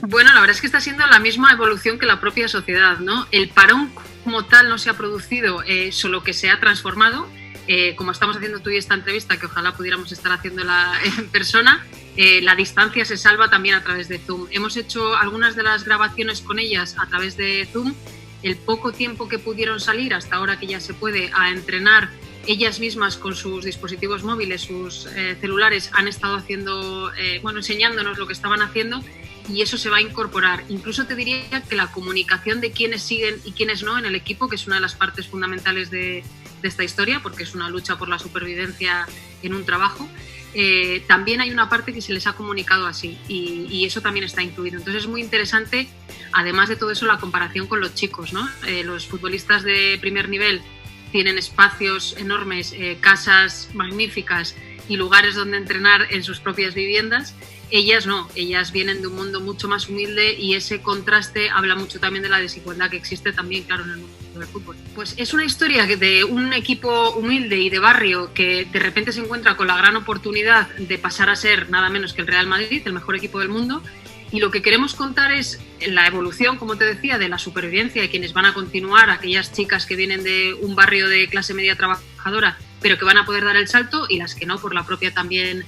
Bueno, la verdad es que está siendo la misma evolución que la propia sociedad, ¿no? El parón como tal no se ha producido, solo que se ha transformado. Como estamos haciendo tú y esta entrevista, que ojalá pudiéramos estar haciéndola en persona, la distancia se salva también a través de Zoom. Hemos hecho algunas de las grabaciones con ellas a través de Zoom. El poco tiempo que pudieron salir, hasta ahora que ya se puede, a entrenar ellas mismas con sus dispositivos móviles, sus celulares, han estado haciendo, enseñándonos lo que estaban haciendo, y eso se va a incorporar. Incluso te diría que la comunicación de quiénes siguen y quiénes no en el equipo, que es una de las partes fundamentales de esta historia, porque es una lucha por la supervivencia en un trabajo, también hay una parte que se les ha comunicado así, y eso también está incluido. Entonces es muy interesante, además de todo eso, la comparación con los chicos, ¿no? Los futbolistas de primer nivel tienen espacios enormes, casas magníficas y lugares donde entrenar en sus propias viviendas. Ellas no, ellas vienen de un mundo mucho más humilde, y ese contraste habla mucho también de la desigualdad que existe también, claro, en el mundo del fútbol. Pues es una historia de un equipo humilde y de barrio que de repente se encuentra con la gran oportunidad de pasar a ser nada menos que el Real Madrid, el mejor equipo del mundo, y lo que queremos contar es la evolución, como te decía, de la supervivencia de quienes van a continuar, aquellas chicas que vienen de un barrio de clase media trabajadora, pero que van a poder dar el salto, y las que no, por la propia también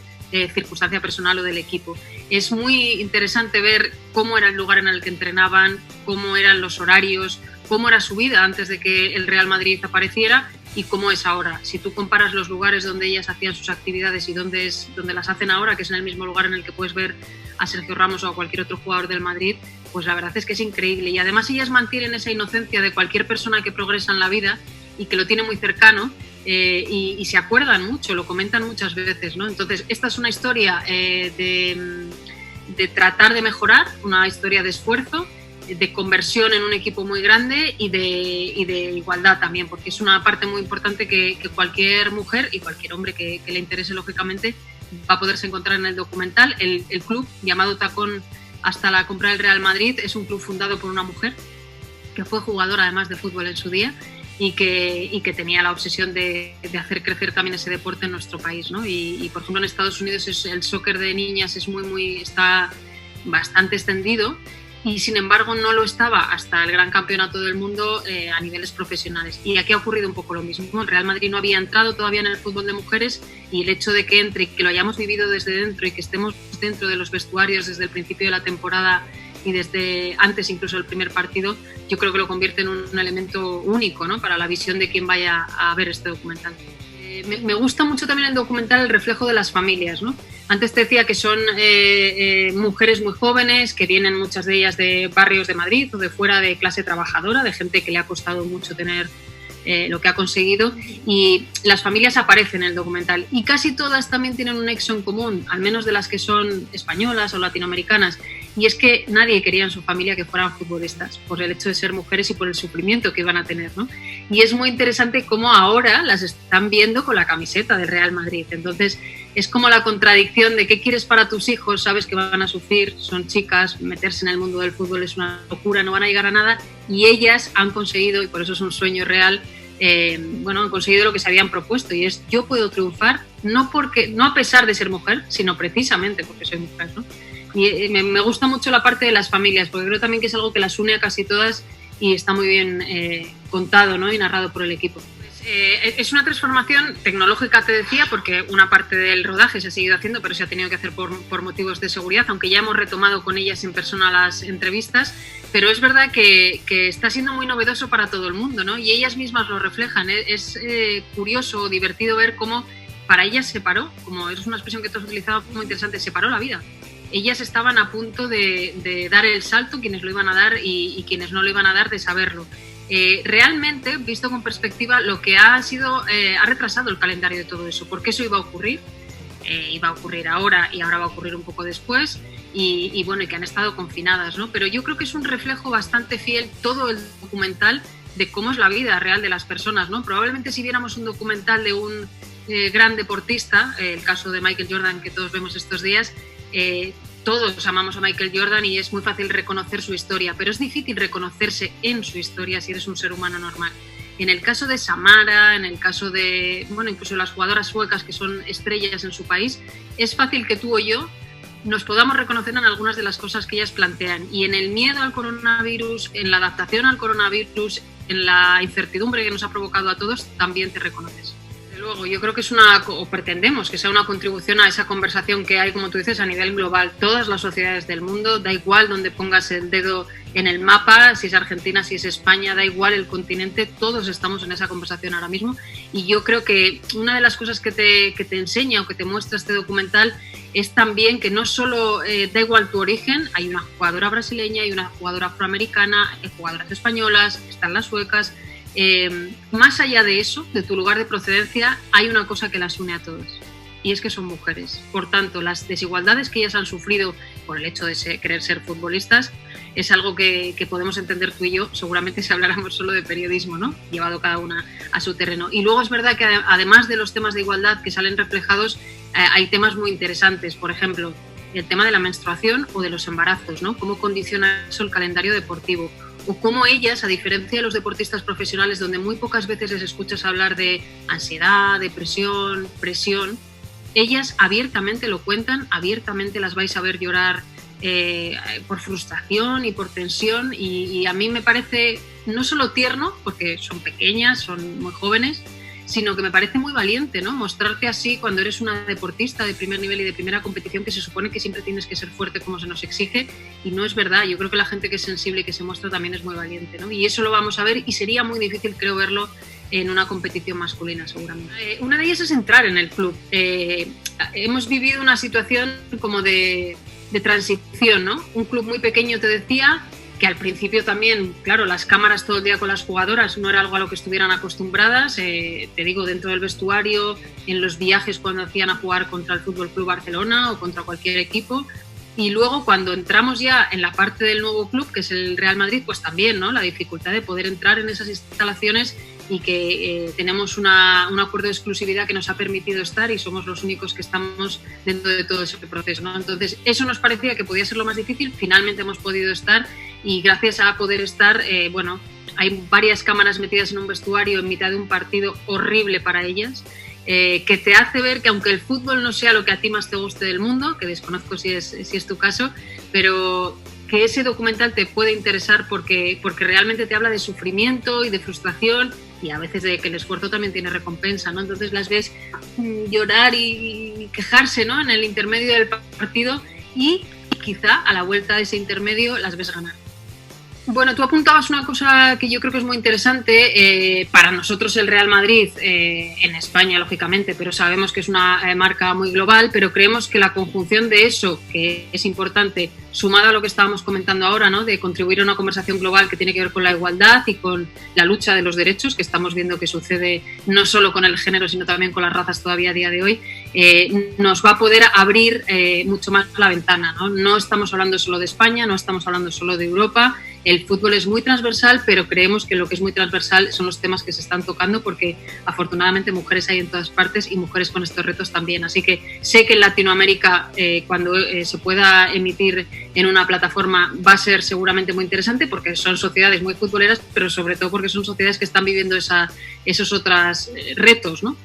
circunstancia personal o del equipo. Es muy interesante ver cómo era el lugar en el que entrenaban, cómo eran los horarios, cómo era su vida antes de que el Real Madrid apareciera y cómo es ahora. Si tú comparas los lugares donde ellas hacían sus actividades y donde las hacen ahora, que es en el mismo lugar en el que puedes ver a Sergio Ramos o a cualquier otro jugador del Madrid, pues la verdad es que es increíble. Y además ellas mantienen esa inocencia de cualquier persona que progresa en la vida y que lo tiene muy cercano, y se acuerdan mucho, lo comentan muchas veces, ¿no? Entonces, esta es una historia de tratar de mejorar, una historia de esfuerzo, de conversión en un equipo muy grande y de igualdad también, porque es una parte muy importante que cualquier mujer y cualquier hombre que le interese, lógicamente, va a poderse encontrar en el documental. El club, llamado Tacón hasta la compra del Real Madrid, es un club fundado por una mujer que fue jugadora además de fútbol en su día, y que tenía la obsesión de hacer crecer también ese deporte en nuestro país, ¿no? Y por ejemplo en Estados Unidos el soccer de niñas está bastante extendido, y sin embargo no lo estaba hasta el gran campeonato del mundo a niveles profesionales. Y aquí ha ocurrido un poco lo mismo. El Real Madrid no había entrado todavía en el fútbol de mujeres, y el hecho de que entre y que lo hayamos vivido desde dentro y que estemos dentro de los vestuarios desde el principio de la temporada y desde antes incluso del primer partido, yo creo que lo convierte en un elemento único, ¿no?, para la visión de quien vaya a ver este documental. Me gusta mucho también el documental el reflejo de las familias, ¿no? Antes te decía que son mujeres muy jóvenes, que vienen muchas de ellas de barrios de Madrid o de fuera, de clase trabajadora, de gente que le ha costado mucho tener lo que ha conseguido, y las familias aparecen en el documental, y casi todas también tienen un nexo en común, al menos de las que son españolas o latinoamericanas, y es que nadie quería en su familia que fueran futbolistas, por el hecho de ser mujeres y por el sufrimiento que iban a tener, ¿no? Y es muy interesante cómo ahora las están viendo con la camiseta del Real Madrid. Entonces es como la contradicción de qué quieres para tus hijos, sabes que van a sufrir, son chicas, meterse en el mundo del fútbol es una locura, no van a llegar a nada, y ellas han conseguido, y por eso es un sueño real, han conseguido lo que se habían propuesto, y es: yo puedo triunfar no a pesar de ser mujer, sino precisamente porque soy mujer, ¿no? Y me gusta mucho la parte de las familias, porque creo también que es algo que las une a casi todas, y está muy bien contado, ¿no?, y narrado por el equipo. Es una transformación tecnológica, te decía, porque una parte del rodaje se ha seguido haciendo, pero se ha tenido que hacer por motivos de seguridad, aunque ya hemos retomado con ellas en persona las entrevistas. Pero es verdad que está siendo muy novedoso para todo el mundo, ¿no? Y ellas mismas lo reflejan. Es curioso, divertido ver cómo para ellas se paró, como es una expresión que tú has utilizado muy interesante, se paró la vida. Ellas estaban a punto de dar el salto, quienes lo iban a dar y quienes no lo iban a dar, de saberlo. Realmente, visto con perspectiva, lo que ha retrasado el calendario de todo eso, porque eso iba a ocurrir. Iba a ocurrir ahora y ahora va a ocurrir un poco después, y que han estado confinadas, ¿no? Pero yo creo que es un reflejo bastante fiel todo el documental de cómo es la vida real de las personas, ¿no? Probablemente si viéramos un documental de un gran deportista, el caso de Michael Jordan que todos vemos estos días, todos amamos a Michael Jordan y es muy fácil reconocer su historia, pero es difícil reconocerse en su historia si eres un ser humano normal. En el caso de Samara, en el caso de, incluso las jugadoras suecas que son estrellas en su país, es fácil que tú o yo nos podamos reconocer en algunas de las cosas que ellas plantean. Y en el miedo al coronavirus, en la adaptación al coronavirus, en la incertidumbre que nos ha provocado a todos, también te reconoces. Desde luego, yo creo que es o pretendemos que sea una contribución a esa conversación que hay, como tú dices, a nivel global. Todas las sociedades del mundo, da igual donde pongas el dedo en el mapa, si es Argentina, si es España, da igual el continente, todos estamos en esa conversación ahora mismo. Y yo creo que una de las cosas que te enseña o que te muestra este documental es también que no solo da igual tu origen, hay una jugadora brasileña, hay una jugadora afroamericana, hay jugadoras españolas, están las suecas. Más allá de eso, de tu lugar de procedencia, hay una cosa que las une a todos, y es que son mujeres. Por tanto, las desigualdades que ellas han sufrido por el hecho de querer ser futbolistas es algo que podemos entender tú y yo, seguramente si habláramos solo de periodismo, ¿no? Llevado cada una a su terreno. Y luego es verdad que además de los temas de igualdad que salen reflejados, hay temas muy interesantes. Por ejemplo, el tema de la menstruación o de los embarazos, ¿no? Cómo condiciona eso el calendario deportivo. O cómo ellas, a diferencia de los deportistas profesionales, donde muy pocas veces les escuchas hablar de ansiedad, depresión, presión, ellas abiertamente lo cuentan, abiertamente las vais a ver llorar por frustración y por tensión, y a mí me parece no solo tierno, porque son pequeñas, son muy jóvenes, sino que me parece muy valiente, ¿no? Mostrarte así cuando eres una deportista de primer nivel y de primera competición, que se supone que siempre tienes que ser fuerte como se nos exige, y no es verdad. Yo creo que la gente que es sensible y que se muestra también es muy valiente, ¿no? Y eso lo vamos a ver, y sería muy difícil, creo, verlo en una competición masculina, seguramente. Una de ellas es entrar en el club. Hemos vivido una situación como de transición, ¿no? Un club muy pequeño, te decía, que al principio también, claro, las cámaras todo el día con las jugadoras no era algo a lo que estuvieran acostumbradas, te digo, dentro del vestuario, en los viajes cuando hacían a jugar contra el Fútbol Club Barcelona o contra cualquier equipo. Y luego cuando entramos ya en la parte del nuevo club, que es el Real Madrid, pues también, ¿no? La dificultad de poder entrar en esas instalaciones, y que tenemos un acuerdo de exclusividad que nos ha permitido estar, y somos los únicos que estamos dentro de todo ese proceso, ¿no? Entonces, eso nos parecía que podía ser lo más difícil. Finalmente hemos podido estar, y gracias a poder estar, bueno, hay varias cámaras metidas en un vestuario en mitad de un partido horrible para ellas, que te hace ver que aunque el fútbol no sea lo que a ti más te guste del mundo, que desconozco si es tu caso, pero que ese documental te puede interesar porque realmente te habla de sufrimiento y de frustración, y a veces de que el esfuerzo también tiene recompensa, ¿no? Entonces las ves llorar y quejarse, ¿no? En el intermedio del partido, y quizá a la vuelta de ese intermedio las ves ganar. Bueno, tú apuntabas una cosa que yo creo que es muy interesante. Para nosotros el Real Madrid, en España lógicamente, pero sabemos que es una marca muy global, pero creemos que la conjunción de eso, que es importante, sumado a lo que estábamos comentando ahora, ¿no? De contribuir a una conversación global que tiene que ver con la igualdad y con la lucha de los derechos, que estamos viendo que sucede no solo con el género, sino también con las razas todavía a día de hoy, nos va a poder abrir mucho más la ventana, ¿no? No estamos hablando solo de España, no estamos hablando solo de Europa. El fútbol es muy transversal, pero creemos que lo que es muy transversal son los temas que se están tocando, porque afortunadamente mujeres hay en todas partes, y mujeres con estos retos también. Así que sé que en Latinoamérica, cuando se pueda emitir en una plataforma, va a ser seguramente muy interesante, porque son sociedades muy futboleras, pero sobre todo porque son sociedades que están viviendo esos otros retos, ¿no?